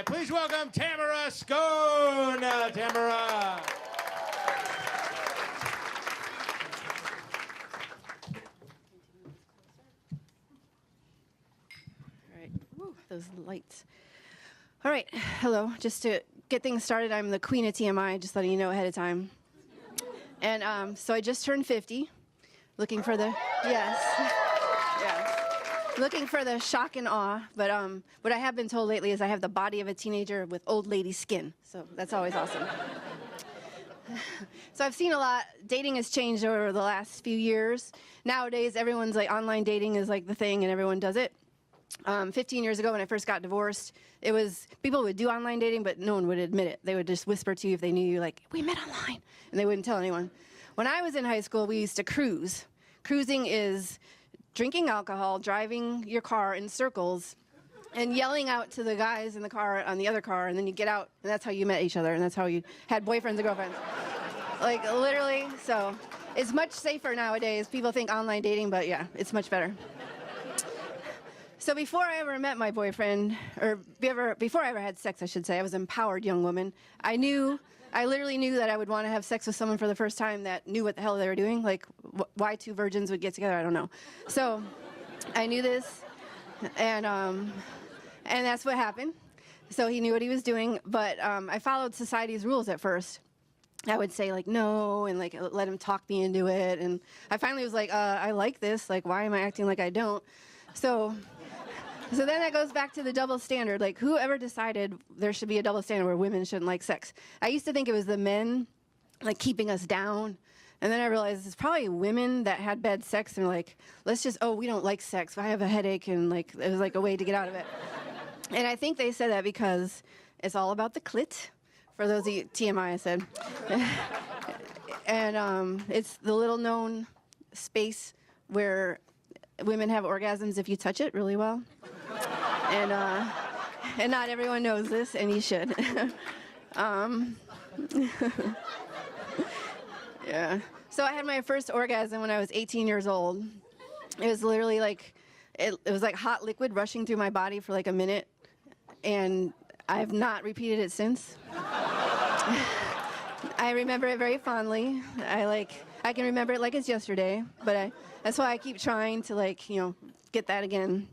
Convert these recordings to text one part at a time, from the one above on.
Please welcome Tamara Schoon. Tamara. All right. Woo, those lights. All right. Hello. Just to get things started, I'm the Queen of TMI, just letting you know ahead of time. And so I just turned 50, looking for the, yes. Looking for the shock and awe, but what I have been told lately is I have the body of a teenager with old lady skin, so that's always awesome. So I've seen a lot. Dating has changed over the last few years. Nowadays, everyone's like online dating is like the thing, and everyone does it. 15 years ago, when I first got divorced, it was people would do online dating, but no one would admit it. They would just whisper to you if they knew you, like, we met online, and they wouldn't tell anyone. When I was in high school, we used to cruise. Cruising is drinking alcohol, driving your car in circles, and yelling out to the guys in the car on the other car, and then you get out, and that's how you met each other, and that's how you had boyfriends and girlfriends. Like, literally, so it's much safer nowadays. People think online dating, but yeah, it's much better. So before I ever met my boyfriend, or before I ever had sex, I should say, I was an empowered young woman. I literally knew that I would want to have sex with someone for the first time that knew what the hell they were doing. Like, why two virgins would get together, I don't know. So I knew this, and that's what happened. So he knew what he was doing, but I followed society's rules at first. I would say, like, no, and, like, let him talk me into it. And I finally was like, I like this. Like, why am I acting like I don't? So then that goes back to the double standard. Like, whoever decided there should be a double standard where women shouldn't like sex? I used to think it was the men, like, keeping us down. And then I realized it's probably women that had bad sex and like, we don't like sex. I have a headache, and, like, it was like a way to get out of it. And I think they said that because it's all about the clit. For those of you, TMI, I said. And it's the little-known space where women have orgasms if you touch it really well. And not everyone knows this, and you should. Yeah. So I had my first orgasm when I was 18 years old. It was literally like, it was like hot liquid rushing through my body for like a minute, and I've not repeated it since. I remember it very fondly. I can remember it like it's yesterday, but that's why I keep trying to, like, get that again.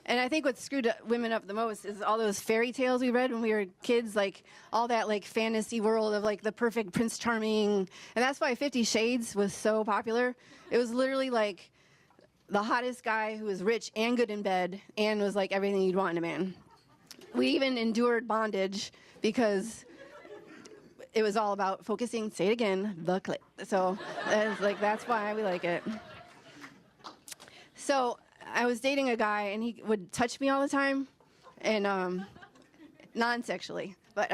And I think what screwed women up the most is all those fairy tales we read when we were kids, like all that, like, fantasy world of, like, the perfect Prince Charming. And that's why 50 Shades was so popular. It was literally like the hottest guy who was rich and good in bed and was like everything you'd want in a man. We even endured bondage because it was all about focusing, say it again, the clit. So that's why we like it. So I was dating a guy, and he would touch me all the time, and non-sexually. But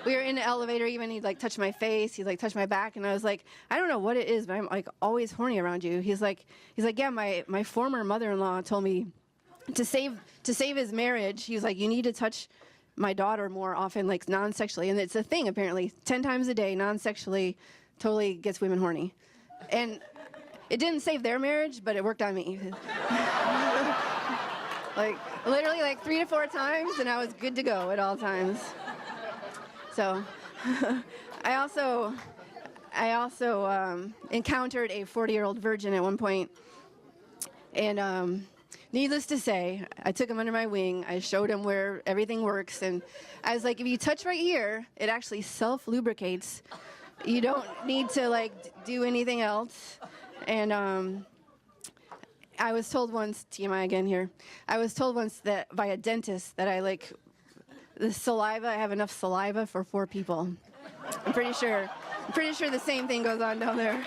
we were in the elevator even, he'd, like, touch my face, he'd, like, touch my back, and I was like, I don't know what it is, but I'm, like, always horny around you. He's like, yeah, my former mother-in-law told me to save his marriage, he was like, you need to touch my daughter more often, like, non-sexually. And it's a thing, apparently. 10 times a day, non-sexually, totally gets women horny. And it didn't save their marriage, but it worked on me. Like, literally, like, 3 to 4 times, and I was good to go at all times. So I also encountered a 40-year-old virgin at one point, and needless to say, I took him under my wing. I showed him where everything works, and I was like, if you touch right here, it actually self-lubricates. You don't need to, like, do anything else. And I was told once, TMI again here, I was told once that by a dentist that I have enough saliva for 4 people. I'm pretty sure the same thing goes on down there.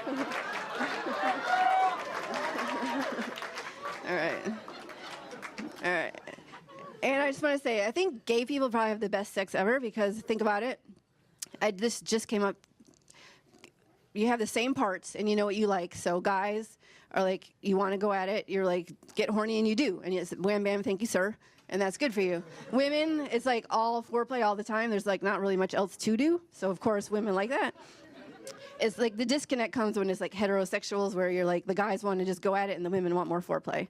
All right. And I just want to say, I think gay people probably have the best sex ever, because think about it. This just came up. You have the same parts, and you know what you like. So guys are like, you want to go at it. You're like, get horny, and you do. And it's wham, bam, thank you, sir. And that's good for you. Women, it's like all foreplay all the time. There's, like, not really much else to do. So, of course, women like that. It's like the disconnect comes when it's like heterosexuals, where you're like, the guys want to just go at it and the women want more foreplay.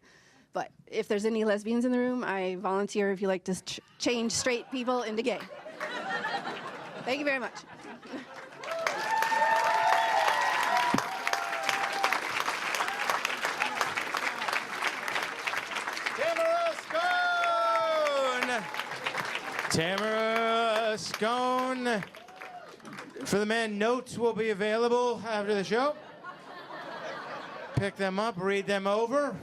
But if there's any lesbians in the room, I volunteer if you like to change straight people into gay. Thank you very much. Tamara Schoon. For the men, notes will be available after the show. Pick them up, read them over.